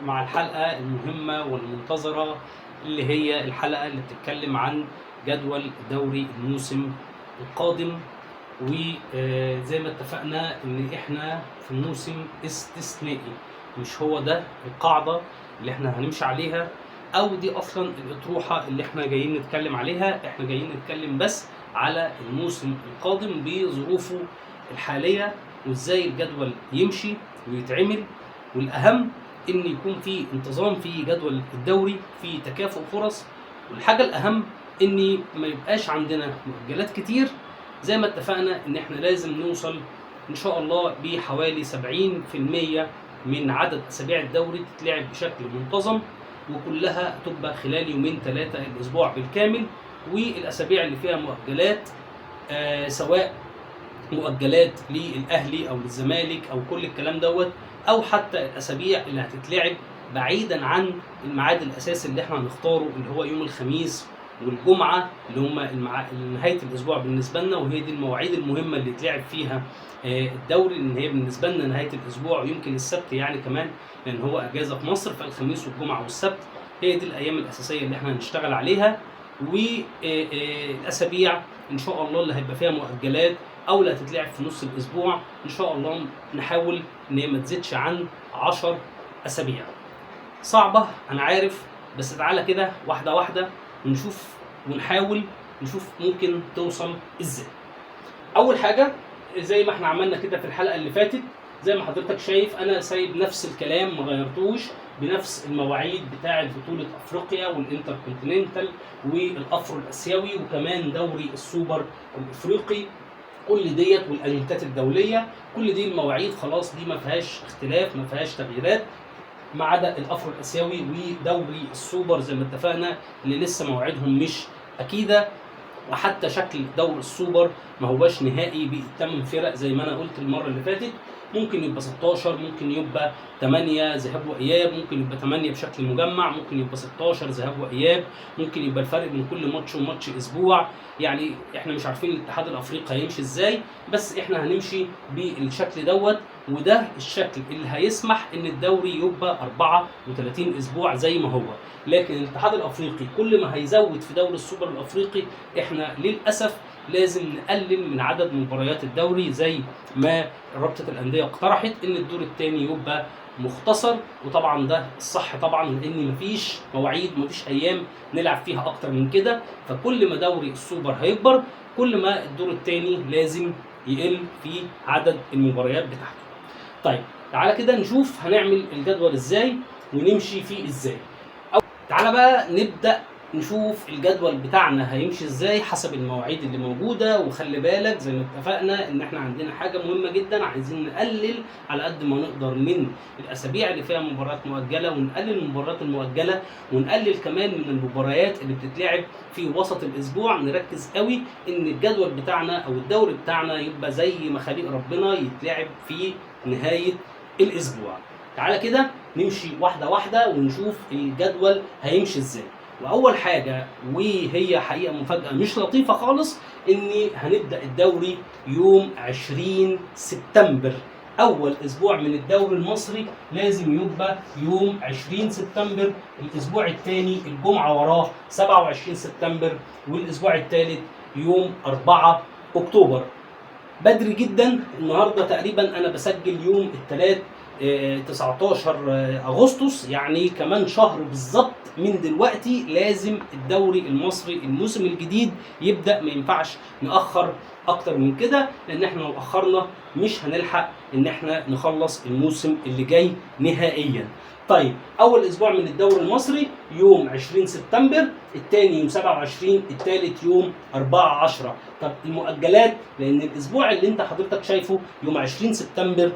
مع الحلقة المهمة والمنتظرة اللي هي الحلقة اللي بتتكلم عن جدول دوري الموسم القادم. وزي ما اتفقنا ان احنا في موسم استثنائي، مش هو ده القاعدة اللي احنا هنمشي عليها او دي اصلا الاطروحة اللي احنا جايين نتكلم عليها. احنا جايين نتكلم بس على الموسم القادم بظروفه الحالية وازاي الجدول يمشي ويتعمل، والاهم ان يكون في انتظام في جدول الدوري، في تكافؤ فرص، والحاجه الاهم ان ما يبقاش عندنا مؤجلات كتير. زي ما اتفقنا ان احنا لازم نوصل ان شاء الله بحوالي 70% من عدد اسابيع الدوري تتلعب بشكل منتظم، وكلها تبقى خلال يومين ثلاثه الاسبوع بالكامل. والاسابيع اللي فيها مؤجلات سواء مؤجلات للاهلي او للزمالك او كل الكلام دوت، او حتى الاسابيع اللي هتتلعب بعيدا عن الميعاد الاساسي اللي احنا هنختاره اللي هو يوم الخميس والجمعه، اللي هم نهايه الاسبوع بالنسبه لنا، وهي دي المواعيد المهمه اللي يتلعب فيها الدوري، لان هي بالنسبه لنا نهايه الاسبوع، ويمكن السبت يعني كمان لان هو اجازه في مصر، فالخميس والجمعه والسبت هي دي الايام الاساسيه اللي احنا هنشتغل عليها. والاسابيع ان شاء الله اللي هيبقى فيها مؤجلات او اللي هتتلعب في نص الاسبوع ان شاء الله نحاول ان هي ما تزيدش عن 10 اسابيع. صعبه انا عارف، بس تعالى كده واحده واحده ونشوف ونحاول نشوف ممكن توصل ازاي. اول حاجه زي ما احنا عملنا كده في الحلقه اللي فاتت، زي ما حضرتك شايف انا سايب نفس الكلام ما غيرتوش، بنفس المواعيد بتاعه بطوله افريقيا والانتر كونتيننتال والافرو الاسيوي وكمان دوري السوبر الافريقي، كل ديت والاجندات الدوليه، كل دي المواعيد خلاص، دي ما فيهاش اختلاف، ما فيهاش تغييرات، ما عدا الافرو الاسيوي ودوري السوبر زي ما اتفقنا اللي لسه مواعيدهم مش اكيده. وحتى شكل دوري السوبر ما هوش نهائي بالثمان فرق زي ما انا قلت المره اللي فاتت، ممكن يبقى 16، ممكن يبقى 8 ذهاب واياب، ممكن يبقى 8 بشكل مجمع، ممكن يبقى 16 ذهاب واياب، ممكن يبقى الفرق بين كل ماتش وماتش اسبوع. يعني احنا مش عارفين الاتحاد الافريقي هيمشي ازاي، بس احنا هنمشي بالشكل دوت، وده الشكل اللي هيسمح ان الدوري يبقى 34 اسبوع زي ما هو. لكن الاتحاد الافريقي كل ما هيزود في دوري السوبر الافريقي احنا للاسف لازم نقلل من عدد مباريات الدوري، زي ما رابطه الانديه اقترحت ان الدور الثاني يبقى مختصر. وطبعا ده الصح طبعا، لان مفيش مواعيد مفيش ايام نلعب فيها اكتر من كده، فكل ما دوري السوبر هيكبر كل ما الدور الثاني لازم يقل في عدد المباريات بتاعته. طيب تعالى كده نشوف هنعمل الجدول ازاي ونمشي فيه ازاي. تعالى بقى نبدأ نشوف الجدول بتاعنا هيمشي ازاي حسب المواعيد اللي موجودة. وخلي بالك زي ما اتفقنا ان احنا عندنا حاجة مهمة جدا، عايزين نقلل على قد ما نقدر من الاسابيع اللي فيها مباريات مؤجلة، ونقلل المباريات المؤجلة، ونقلل كمان من المباريات اللي بتتلعب في وسط الاسبوع. نركز قوي ان الجدول بتاعنا او الدوري بتاعنا يبقى زي مخاليق ربنا يتلعب في نهاية الاسبوع. تعالى كده نمشي واحدة واحدة ونشوف الجدول هيمشي ازاي. واول حاجة وهي حقيقة مفاجأة مش لطيفة خالص، ان هنبدأ الدوري يوم 20 سبتمبر. اول اسبوع من الدوري المصري لازم يبقى يوم 20 سبتمبر، الاسبوع الثاني الجمعة وراه 27 سبتمبر، والاسبوع الثالث يوم 4 اكتوبر. بدري جدا، النهارده تقريبا انا بسجل يوم الثلاث 19 اغسطس، يعني كمان شهر بالظبط من دلوقتي لازم الدوري المصري الموسم الجديد يبدأ. ما ينفعش نأخر اكتر من كده، لان احنا لو اخرنا مش هنلحق ان احنا نخلص الموسم اللي جاي نهائيا. طيب اول اسبوع من الدوري المصري يوم 20 سبتمبر، الثاني يوم 27، الثالث يوم 14. طب المؤجلات، لان الاسبوع اللي انت حضرتك شايفه يوم 20 سبتمبر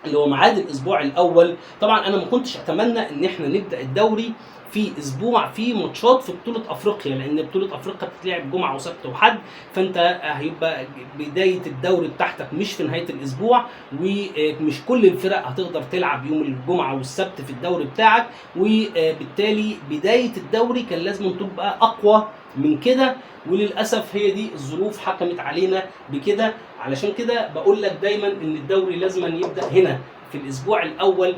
اللي هو ميعاد الاسبوع الاول، طبعا انا ما كنتش اتمنى ان احنا نبدا الدوري في اسبوع فيه ماتشات في بطوله افريقيا، لان بطوله افريقيا بتتلعب جمعه وسبت وحد، فانت هيبقى بدايه الدوري بتاعتك مش في نهايه الاسبوع، ومش كل الفرق هتقدر تلعب يوم الجمعه والسبت في الدوري بتاعك، وبالتالي بدايه الدوري كان لازم تبقى اقوى من كده. وللاسف هي دي الظروف حكمت علينا بكده. علشان كده بقول لك دايما ان الدوري لازم يبدا هنا في الاسبوع الاول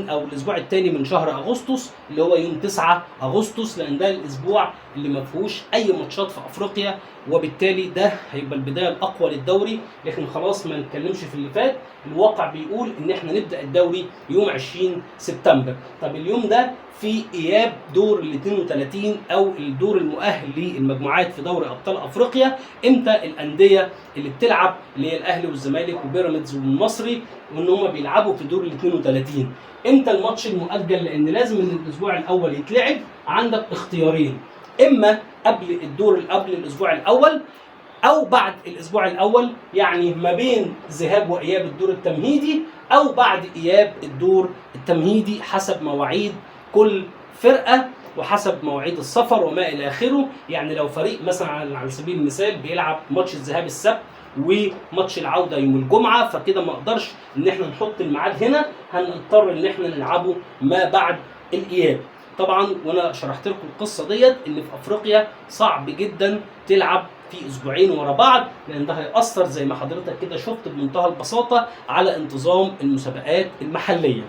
او الاسبوع الثاني من شهر اغسطس اللي هو يوم 9 اغسطس، لان ده الاسبوع اللي ما فيهوش اي ماتشات في افريقيا، وبالتالي ده هيبقى البدايه الاقوى للدوري. لكن خلاص ما نتكلمش في اللي فات، الواقع بيقول ان احنا نبدا الدوري يوم 20 سبتمبر. طب اليوم ده في اياب دور ال 32 او الدور المؤهل للمجموعات في دوري ابطال افريقيا. امتى الانديه اللي بتلعب اللي هي الاهلي والزمالك وبيراميدز والمصري وان هم بيلعبوا في دور ال 32؟ امتى الماتش المؤجل؟ لان لازم ان الاسبوع الاول يتلعب. عندك اختيارين، اما قبل الاسبوع الاول او بعد الاسبوع الاول، يعني ما بين ذهاب واياب الدور التمهيدي او بعد اياب الدور التمهيدي، حسب مواعيد كل فرقه وحسب مواعيد السفر وما الى اخره. يعني لو فريق مثلا على سبيل المثال بيلعب ماتش الذهاب السبت وماتش العوده يوم الجمعه، فكده ما اقدرش ان احنا نحط الميعاد هنا، هنضطر ان احنا نلعبه ما بعد الاياب. طبعا وانا شرحت لكم القصه ديت ان في افريقيا صعب جدا تلعب في اسبوعين ورا بعض، لان ده هيأثر زي ما حضرتك كده شفت بمنتهى البساطه على انتظام المسابقات المحليه.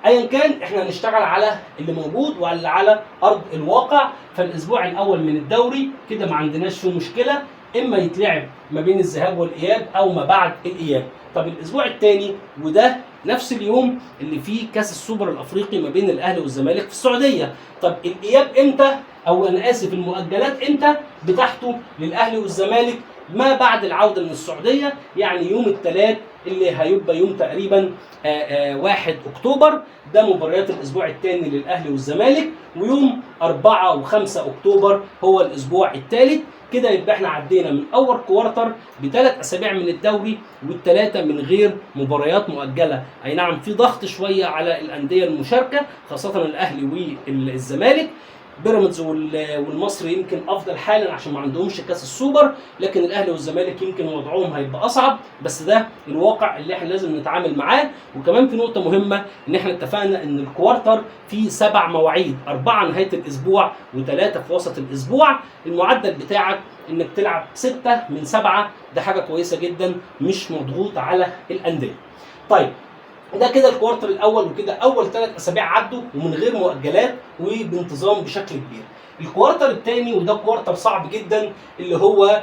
ايا كان احنا هنشتغل على اللي موجود وعلى ارض الواقع. فالاسبوع الاول من الدوري كده ما عندناش فيه مشكله، اما يتلعب ما بين الذهاب والاياب او ما بعد الاياب. طب الاسبوع الثاني وده نفس اليوم اللي فيه كاس السوبر الافريقي ما بين الاهلي والزمالك في السعوديه. طب الاياب امتى؟ او انا اسف، المؤجلات امتى بتاعته للاهلي والزمالك؟ ما بعد العوده من السعوديه، يعني يوم الثلاث اللي هيبقى يوم تقريبا 1 اكتوبر، ده مباريات الاسبوع الثاني للاهلي والزمالك. ويوم 4 و5 اكتوبر هو الاسبوع الثالث. كده يبقى احنا عدينا من اول كوارتر ب3 اسابيع من الدوري، والثلاثه من غير مباريات مؤجله. اي نعم في ضغط شويه على الانديه المشاركه، خاصه الاهلي والزمالك. بيراميدز والمصري يمكن افضل حالا عشان ما عندهمش كاس السوبر، لكن الاهلي والزمالك يمكن وضعهم هيبقى اصعب، بس ده الواقع اللي احنا لازم نتعامل معاه. وكمان في نقطه مهمه، ان احنا اتفقنا ان الكوارتر فيه 7 مواعيد، 4 نهايه الاسبوع و3 في وسط الاسبوع. المعدل بتاعك انك تلعب 6 من 7، ده حاجه كويسه جدا، مش مضغوط على الانديه. طيب ده كده الكوارتر الاول، وكده اول 3 اسابيع عدوا ومن غير مؤجلات وبانتظام بشكل كبير. الكوارتر الثاني وده كوارتر صعب جدا، اللي هو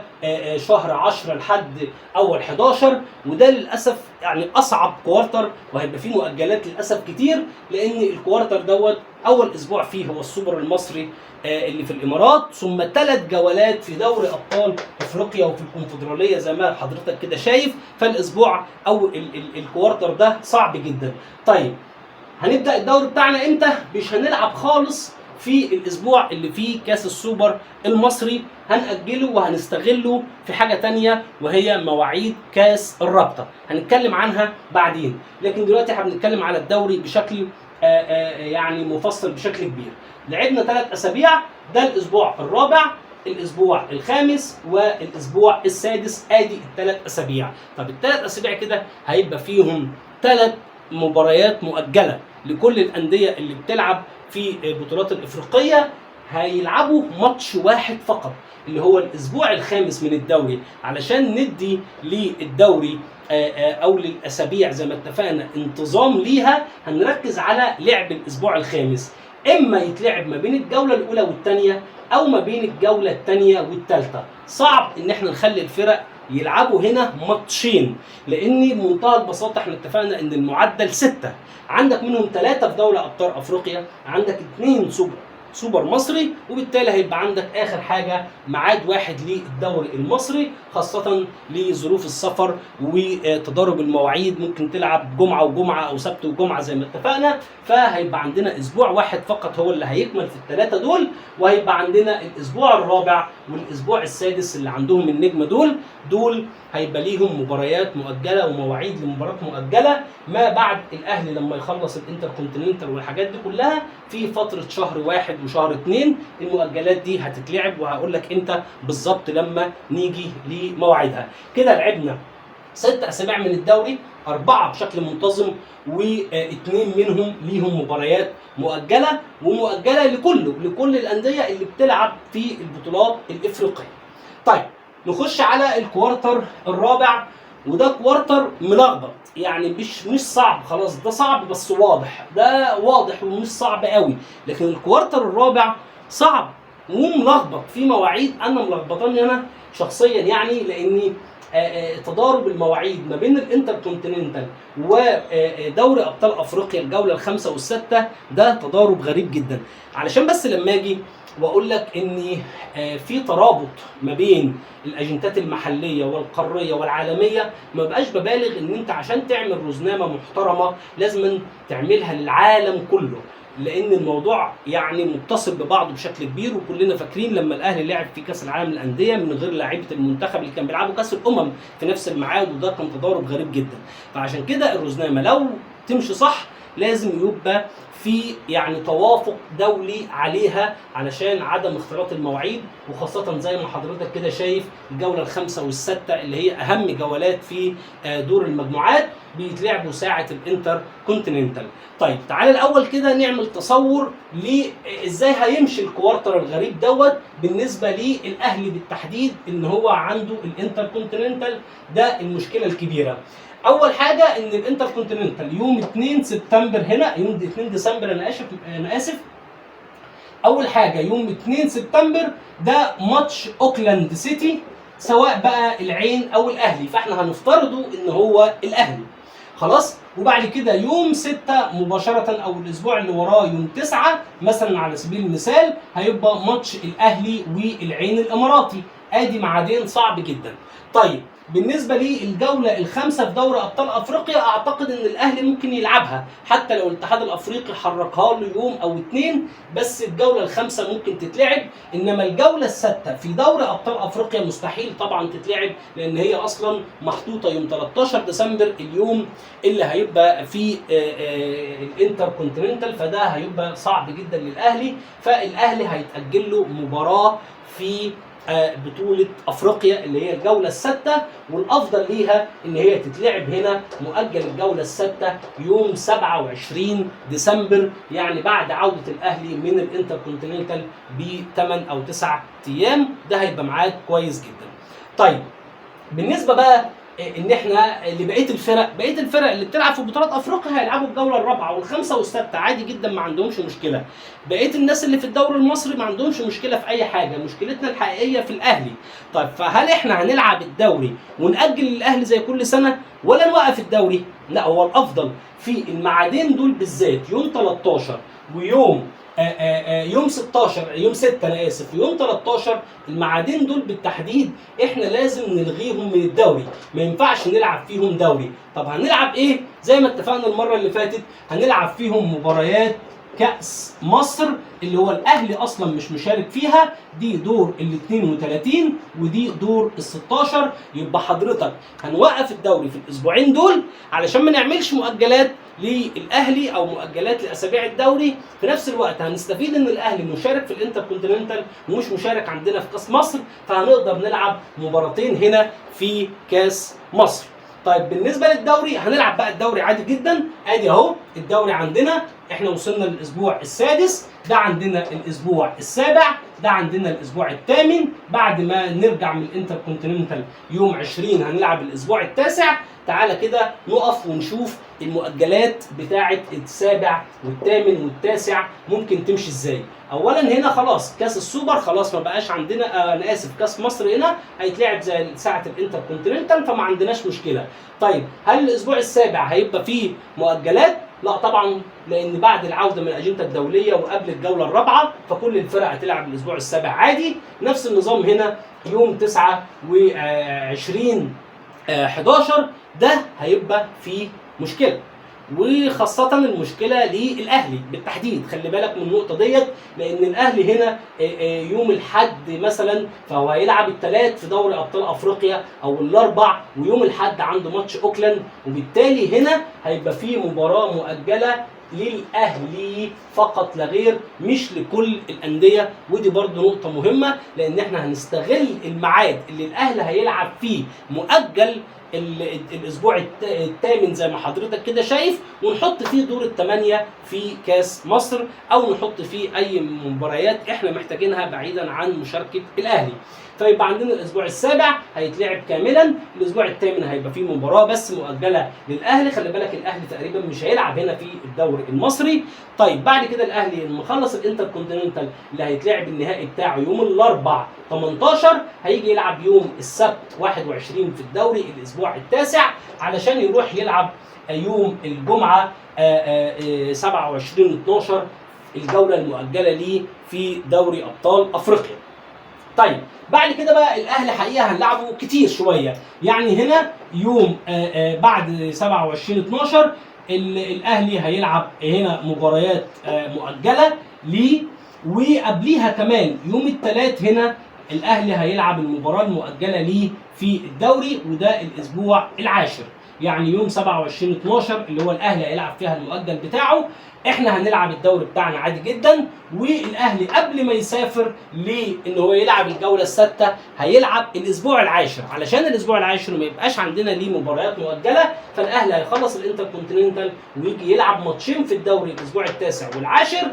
شهر 10 لحد اول 11، وده للاسف يعني اصعب كوارتر، وهيبقى فيه مؤجلات للاسف كتير، لان الكوارتر دوت اول اسبوع فيه هو السوبر المصري اللي في الامارات، ثم 3 جولات في دوري ابطال افريقيا وفي الكونفدراليه زي ما حضرتك كده شايف. فالاسبوع او الكوارتر ده صعب جدا. طيب هنبدا الدوري بتاعنا امتى؟ مش هنلعب خالص في الاسبوع اللي فيه كاس السوبر المصري، هنأجله وهنستغله في حاجه تانية، وهي مواعيد كاس الرابطه، هنتكلم عنها بعدين. لكن دلوقتي احنا بنتكلم على الدوري بشكل يعني مفصل بشكل كبير. لعبنا 3 اسابيع، ده الاسبوع الرابع، الاسبوع الخامس والاسبوع السادس، ادي ال3 اسابيع. طب ال3 اسابيع كده هيبقى فيهم 3 مباريات مؤجله لكل الانديه اللي بتلعب في البطولات الافريقيه. هيلعبوا ماتش واحد فقط اللي هو الاسبوع الخامس من الدوري، علشان ندي للدوري او للاسابيع زي ما اتفقنا انتظام ليها. هنركز على لعب الاسبوع الخامس، اما يتلعب ما بين الجوله الاولى والثانيه او ما بين الجوله الثانيه والثالثه. صعب ان احنا نخلي الفرق يلعبوا هنا ماتشين، لان بمنتهى البساطه احنا اتفقنا ان المعدل 6، عندك منهم 3 في دوري ابطال افريقيا، عندك 2 سوبر مصري، وبالتالي هيبقى عندك اخر حاجه ميعاد واحد للدوري المصري، خاصه لظروف السفر وتضارب المواعيد، ممكن تلعب جمعه وجمعه او سبت وجمعه زي ما اتفقنا. فهيبقى عندنا اسبوع واحد فقط هو اللي هيكمل في ال3 دول، وهيبقى عندنا الاسبوع الرابع والاسبوع السادس اللي عندهم النجمه دول هيبقى ليهم مباريات مؤجله ومواعيد لمباريات مؤجله ما بعد الاهلي لما يخلص الانتركونتيننتال والحاجات دي كلها في فتره شهر 1 وشهر 2. المؤجلات دي هتتلعب وهقول لك امتى بالظبط لما نيجي لمواعيدها. كده لعبنا 6 اسابيع من الدوري، 4 بشكل منتظم و2 منهم ليهم مباريات مؤجله، ومؤجله لكل الانديه اللي بتلعب في البطولات الافريقيه. طيب نخش على الكوارتر الرابع، وده كوارتر ملخبط، يعني مش صعب خلاص، ده صعب بس واضح، ده واضح ومش صعب قوي. لكن الكوارتر الرابع صعب وملخبط في مواعيد انا ملخبطاني انا شخصيا، يعني لاني تضارب المواعيد ما بين الانتركونتيننتال ودوري ابطال افريقيا الجوله الخامسه والسادسه ده تضارب غريب جدا. علشان بس لما اجي واقول لك ان في ترابط ما بين الاجندات المحليه والقاريه والعالميه، ما بقاش ببالغ ان انت عشان تعمل رزنامه محترمه لازم تعملها للعالم كله، لان الموضوع يعني متصل ببعضه بشكل كبير. وكلنا فاكرين لما الاهلي لعب في كاس العالم للانديه من غير لاعيبه المنتخب اللي كان بيلعبوا كاس الامم في نفس الميعاد، وده كان تضارب غريب جدا. فعشان كده الرزنامه لو تمشي صح لازم يبقى في يعني توافق دولي عليها علشان عدم اختلاط المواعيد، وخاصة زي ما حضرتك كده شايف الجولة الخامسة والسادسة اللي هي أهم جولات في دور المجموعات بيتلعبوا ساعة الانتر كونتيننتال. طيب تعالى الأول كده نعمل تصور لإزاي هيمشي الكوارتر الغريب دوت بالنسبة للأهلي بالتحديد، إن هو عنده الانتر كونتيننتال ده المشكلة الكبيرة. اول حاجه ان الانتر كونتيننتال يوم 2 سبتمبر هنا، يوم 2 ديسمبر انا اسف. اول حاجه يوم 2 سبتمبر ده ماتش اوكلاند سيتي، سواء بقى العين او الاهلي، فاحنا هنفترضه ان هو الاهلي خلاص. وبعد كده يوم 6 مباشره او الاسبوع اللي وراه يوم 9 مثلا على سبيل المثال هيبقى ماتش الاهلي والعين الاماراتي. ادي ميعادين صعب جدا. طيب بالنسبه للجوله الخامسه في دوري ابطال افريقيا، اعتقد ان الاهلي ممكن يلعبها حتى لو الاتحاد الافريقي حركها له يوم او اتنين، بس الجوله الخامسه ممكن تتلعب. انما الجوله السادسه في دوري ابطال افريقيا مستحيل طبعا تتلعب، لان هي اصلا محطوطه يوم 13 ديسمبر، اليوم اللي هيبقى فيه الانتر كونتيننتال، فده هيبقى صعب جدا للاهلي. فالاهلي هيتاجل له مباراه في بطولة افريقيا اللي هي الجولة السادسة، والافضل ليها ان هي تتلعب هنا. مؤجل الجولة السادسة يوم 27 ديسمبر، يعني بعد عودة الاهلي من الانتر كونتيننتال ب 8 او 9 ايام، ده هيبقى ميعاد كويس جدا. طيب بالنسبة بقى ان احنا لبقيه الفرق اللي بتلعب في بطولات افريقيا هيلعبوا الجوله الرابعه والخامسه والسادسه عادي جدا، ما عندهمش مشكله. بقيه الناس اللي في الدوري المصري ما عندهمش مشكله في اي حاجه، مشكلتنا الحقيقيه في الاهلي. طيب فهل احنا هنلعب الدوري ونأجل الاهلي زي كل سنه ولا نوقف الدوري؟ لا، هو الافضل في الميعادين دول بالذات يوم 13 ويوم يوم 16 يوم 6 انا اسف يوم 13، الميعادين دول بالتحديد احنا لازم نلغيهم من الدوري، ما ينفعش نلعب فيهم دوري. طب هنلعب ايه؟ زي ما اتفقنا المره اللي فاتت هنلعب فيهم مباريات كأس مصر اللي هو الاهلي اصلا مش مشارك فيها، دي دور ال 32 ودي دور ال 16. يبقى حضرتك هنوقف الدوري في الاسبوعين دول علشان ما نعملش مؤجلات للاهلي او مؤجلات لاسابيع الدوري. في نفس الوقت هنستفيد ان الاهلي مشارك في الانتر كونتيننتال ومش مشارك عندنا في كاس مصر، فهنقدر نلعب مباراتين هنا في كاس مصر. طيب بالنسبه للدوري هنلعب بقى الدوري عادي جدا. ادي اهو الدوري عندنا، احنا وصلنا للاسبوع السادس، ده عندنا الاسبوع السابع، ده عندنا الاسبوع الثامن. بعد ما نرجع من الانتر كونتيننتال يوم 20 هنلعب الاسبوع التاسع. تعالى كده نقف ونشوف المؤجلات بتاعه السابع والثامن والتاسع ممكن تمشي ازاي. اولا هنا خلاص كاس السوبر خلاص ما بقاش عندنا، انا اسف كاس مصر هنا هيتلعب زي ساعه الانتر كونتيننتال، فما عندناش مشكله. طيب هل الاسبوع السابع هيبقى فيه مؤجلات؟ لا طبعا، لان بعد العوده من الاجنده الدوليه وقبل الجوله الرابعه فكل الفرق هتلعب الاسبوع السابع عادي. نفس النظام هنا يوم 29 11 ده هيبقى فيه مشكله، وخاصة المشكلة للأهلي بالتحديد. خلي بالك من النقطة ديت، لأن الأهلي هنا يوم الحد مثلا فهو هيلعب الثلاث في دوري أبطال أفريقيا أو الأربع، ويوم الحد عنده ماتش أوكلاند، وبالتالي هنا هيبقى فيه مباراة مؤجلة للأهلي فقط لا غير، مش لكل الأندية. ودي برضو نقطة مهمة، لأن احنا هنستغل الميعاد اللي الأهلي هيلعب فيه مؤجل الاسبوع الثامن زي ما حضرتك كده شايف، ونحط فيه دور الثمانيه في كاس مصر، او نحط فيه اي مباريات احنا محتاجينها بعيدا عن مشاركه الاهلي. فيبقى عندنا الاسبوع السابع هيتلعب كاملا، الاسبوع الثامن هيبقى فيه مباراه بس مؤجله للاهلي. خلي بالك الاهلي تقريبا مش هيلعب هنا في الدوري المصري. طيب بعد كده الاهلي لما خلص الانتر كونتيننتال اللي هيتلعب النهائي بتاعه يوم الاربعاء 18، هيجي يلعب يوم السبت 21 في الدوري الاسبوع التاسع، علشان يروح يلعب يوم الجمعه 27/12 الجوله المؤجله ليه في دوري ابطال افريقيا. طيب بعد كده بقى الاهلي حقيقه هنلعبه كتير شويه، يعني هنا يوم بعد 27/12 الاهلي هيلعب هنا مباريات مؤجله ليه، وقبليها كمان يوم الثلاث هنا الاهلي هيلعب المباراه المؤجله ليه في الدوري، وده الاسبوع العاشر، يعني يوم 27/12 اللي هو الاهلي هيلعب فيها المؤجل بتاعه. احنا هنلعب الدوري بتاعنا عادي جدا، والاهلي قبل ما يسافر لان هو يلعب الجوله السادسه هيلعب الاسبوع العاشر، علشان الاسبوع العاشر ما يبقاش عندنا ليه مباريات مؤجله، فالاهلي هيخلص الانتر كونتيننتال ويجي يلعب ماتشين في الدوري الاسبوع التاسع والعاشر،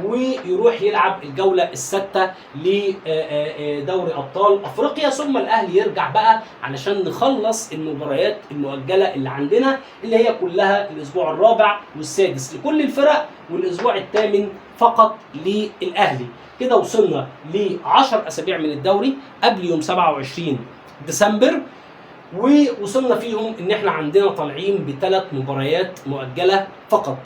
ويروح يلعب الجوله السادسه لدوري ابطال افريقيا، ثم الاهلي يرجع بقى علشان نخلص المباريات المؤجله اللي عندنا اللي هي كلها الاسبوع الرابع والسادس لكل الفرق، والاسبوع الثامن فقط للاهلي. كده وصلنا ل 10 اسابيع من الدوري قبل يوم 27 ديسمبر، ووصلنا فيهم ان احنا عندنا طالعين بثلاث مباريات مؤجله فقط.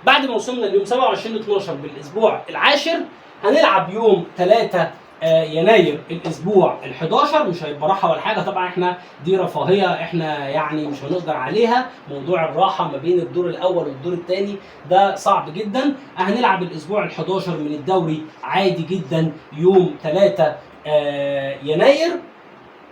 بعد ما وصلنا ليوم 27/12 بالاسبوع العاشر هنلعب يوم 3 يناير الاسبوع ال11، مش هيبقى راحه ولا حاجه، طبعا احنا دي رفاهيه احنا يعني مش هنقدر عليها، موضوع الراحه ما بين الدور الاول والدور الثاني ده صعب جدا. هنلعب الاسبوع ال11 من الدوري عادي جدا يوم 3 يناير،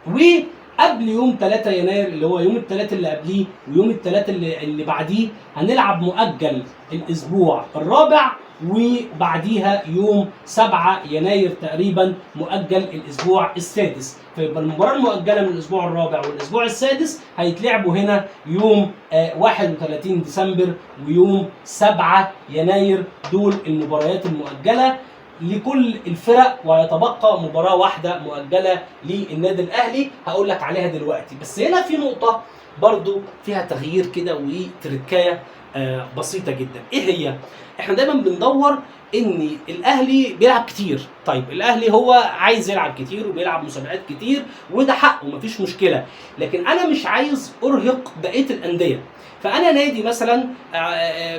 وقبل يوم 3 يناير اللي هو يوم الثلاث اللي قبليه ويوم الثلاث اللي بعديه هنلعب مؤجل الاسبوع الرابع، وبعديها يوم 7 يناير تقريبا مؤجل الاسبوع السادس. فيبقى المباراه المؤجله من الاسبوع الرابع والاسبوع السادس هيتلعبوا هنا يوم 31 ديسمبر ويوم 7 يناير، دول المباريات المؤجله لكل الفرق، ويتبقى مباراه واحده مؤجله للنادي الاهلي هقول لك عليها دلوقتي. بس هنا في نقطه برضو فيها تغيير كده وتركايه بسيطه جدا. ايه هي؟ احنا دايما بندور ان الاهلي بيلعب كتير. طيب الاهلي هو عايز يلعب كتير وبيلعب مسابقات كتير وده حقه مفيش مشكله، لكن انا مش عايز ارهق بقيه الانديه. فانا نادي مثلا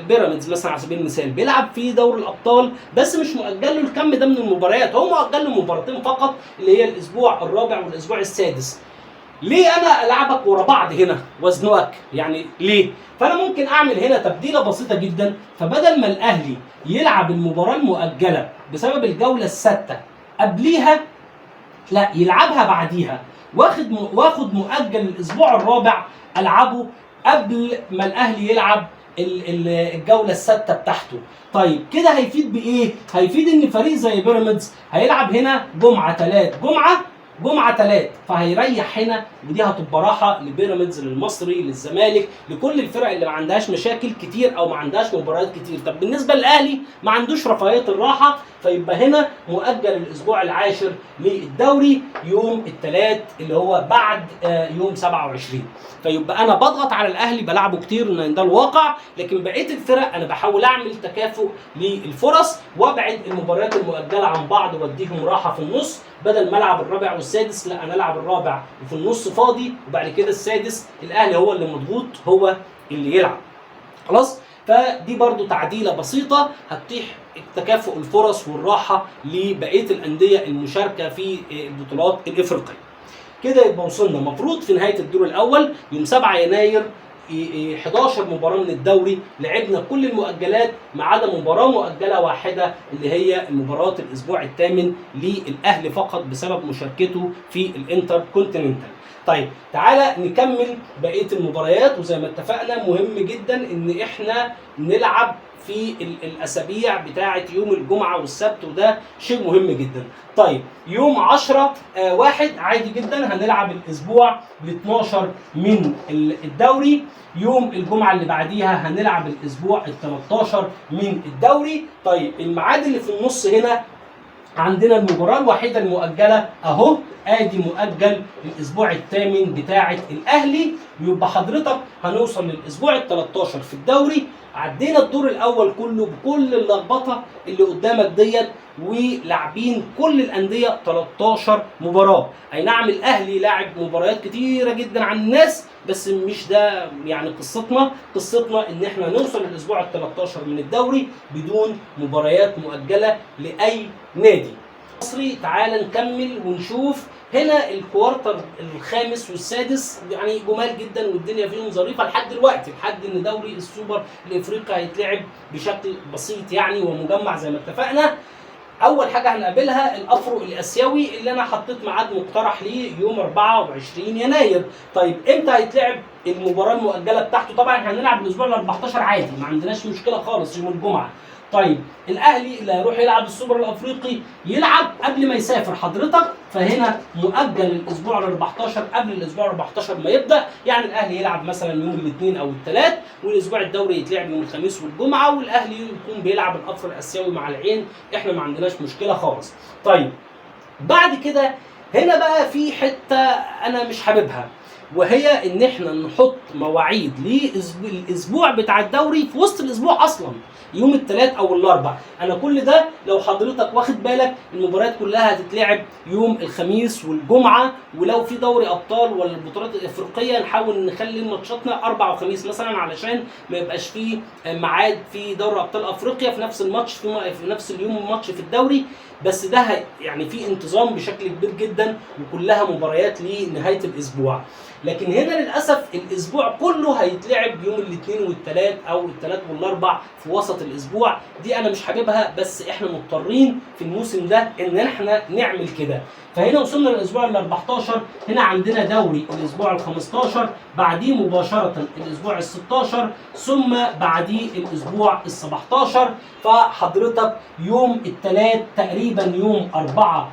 بيراميدز مثلا على سبيل المثال بيلعب في دوري الابطال بس مش مؤجل له الكم ده من المباريات، هو مؤجل له مباراتين فقط اللي هي الاسبوع الرابع والاسبوع السادس. ليه انا العبك ورا بعض هنا وازنقك؟ يعني ليه؟ فانا ممكن اعمل هنا تبديله بسيطه جدا، فبدل ما الاهلي يلعب المباراه المؤجله بسبب الجوله السادسه قبليها، لا يلعبها بعديها، واخد مؤجل الاسبوع الرابع العبه قبل ما الاهلي يلعب الجوله السادسه بتاعته. طيب كده هيفيد بايه؟ هيفيد ان فريق زي بيراميدز هيلعب هنا جمعه جمعه ثلاث، فهيريح هنا، ودي هتبقى راحه لبيراميدز للمصري للزمالك لكل الفرق اللي ما عندهاش مشاكل كتير او ما عندهاش مباريات كتير. طب بالنسبه للاهلي ما عندوش رفاهيه الراحه، فيبقى هنا مؤجل الاسبوع العاشر للدوري يوم الثلاث اللي هو بعد يوم 27. فيبقى انا بضغط على الاهلي بلعبه كتير لان ده الواقع، لكن بقيه الفرق انا بحاول اعمل تكافؤ للفرص وابعد المباريات المؤجله عن بعض واديهم راحه في النص، بدل ما العب الرابع والسادس لا انا العب الرابع وفي النص فاضي، وبعد كده السادس الاهلي هو اللي مضغوط هو اللي يلعب. خلاص؟ فدي برضو تعديله بسيطه هتتيح تكافؤ الفرص والراحه لبقيه الانديه المشاركه في البطولات الافريقيه. كده يبقى وصلنا المفروض في نهايه الدور الاول يوم 7 يناير 11 مباراه من الدوري، لعبنا كل المؤجلات ما عدا مباراه مؤجله واحده اللي هي مباراه الاسبوع الثامن للاهلي فقط بسبب مشاركته في الانتر كونتيننتال. طيب تعالى نكمل بقيه المباريات، وزي ما اتفقنا مهم جدا ان احنا نلعب في الاسابيع بتاعه يوم الجمعه والسبت، وده شيء مهم جدا. طيب يوم 10/1 عادي جدا هنلعب الاسبوع ال12 من الدوري، يوم الجمعه اللي بعديها هنلعب الاسبوع ال13 من الدوري. طيب الميعاد اللي في النص هنا عندنا المباراة الوحيدة المؤجلة اهو، ادي مؤجل الاسبوع الثامن بتاعة الاهلي. يبقى حضرتك هنوصل للاسبوع ال 13 في الدوري، عدينا الدور الاول كله بكل اللخبطة اللي قدامك ديت، ولاعبين كل الاندية 13 مباراة. اي نعم الاهلي لاعب مباريات كتيرة جدا عن الناس، بس مش ده يعني قصتنا ان احنا نوصل للاسبوع ال 13 من الدوري بدون مباريات مؤجلة لاي نادي مصري. تعال نكمل ونشوف هنا الكوارتر الخامس والسادس، يعني جمال جدا والدنيا فيهم ظريفه لحد دلوقتي، لحد ان دوري السوبر الافريقي هيتلعب بشكل بسيط يعني ومجمع زي ما اتفقنا. اول حاجه هنقابلها الافرو الاسيوي اللي انا حطيت ميعاد مقترح ليه يوم 24 يناير. طيب امتى هيتلعب المباراه المؤجله بتاعته؟ طبعا هنلعب الاسبوع ال 14 عادي، ما عندناش مشكله خالص يوم الجمعه. طيب الاهلي اللي هيروح يلعب السوبر الافريقي يلعب قبل ما يسافر حضرتك، فهنا مؤجل الاسبوع ال 14 قبل الاسبوع ال 14 ما يبدا. يعني الاهلي يلعب مثلا يوم الاثنين او الثلاث، والاسبوع الدوري يتلعب يوم الخميس والجمعه، والاهلي يكون بيلعب الافرو الاسيوي مع العين، احنا ما عندناش مشكله خالص. طيب بعد كده هنا بقى في حته انا مش حاببها، وهي ان احنا نحط مواعيد للاسبوع بتاع الدوري في وسط الاسبوع اصلا، يوم الثلاث او الاربع. انا كل ده لو حضرتك واخد بالك المباريات كلها هتتلعب يوم الخميس والجمعه، ولو في دوري ابطال ولا البطولات الافريقيه نحاول نخلي ماتشاتنا اربع وخميس مثلا، علشان ما يبقاش فيه ميعاد في دوري ابطال افريقيا في نفس الماتش في نفس اليوم ماتش في الدوري. بس ده يعني في انتظام بشكل كبير جدا، وكلها مباريات لنهايه الاسبوع. لكن هنا للاسف الاسبوع كله هيتلعب يوم الاثنين والثلاث او الثلاث والاربع في وسط الاسبوع، دي انا مش حاببها، بس احنا مضطرين في الموسم ده ان احنا نعمل كده. فهنا وصلنا للاسبوع ال 14، هنا عندنا دوري الاسبوع ال 15، بعديه مباشره الاسبوع ال 16، ثم بعديه الاسبوع ال 17. فحضرتك يوم الثلاث تقريبا يوم 4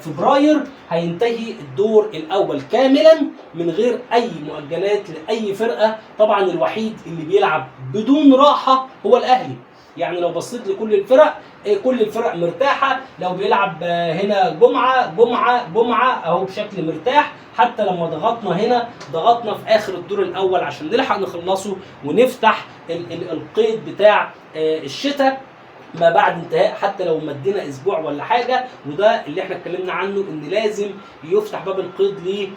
فبراير هينتهي الدور الاول كاملا من غير اي مؤجلات لاي فرقه. طبعا الوحيد اللي بيلعب بدون راحه هو الاهلي، يعني لو بصيت لكل الفرق كل الفرق مرتاحه، لو بيلعب هنا جمعه اهو بشكل مرتاح. حتى لما ضغطنا في اخر الدور الاول عشان نلحق نخلصه ونفتح القيد بتاع الشتاء ما بعد انتهاء، حتى لو مدينا اسبوع ولا حاجه. وده اللي احنا اتكلمنا عنه، ان لازم يفتح باب القيد ليه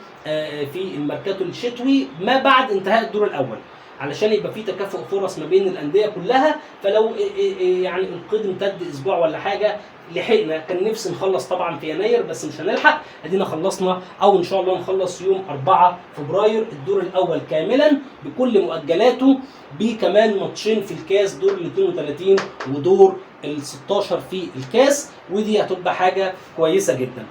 في الميركاتو الشتوي ما بعد انتهاء الدور الاول، علشان يبقى في تكافؤ فرص ما بين الانديه كلها. فلو يعني القيد امتد اسبوع ولا حاجه لحقنا، كان نفسي نخلص طبعا في يناير بس مش هنلحق، ادينا خلصنا او ان شاء الله نخلص يوم 4 فبراير الدور الاول كاملا بكل مؤجلاته، بكمان ماتشين في الكاس، دور ال 32 ودور ال 16 في الكاس، ودي هتبقى حاجه كويسه جدا.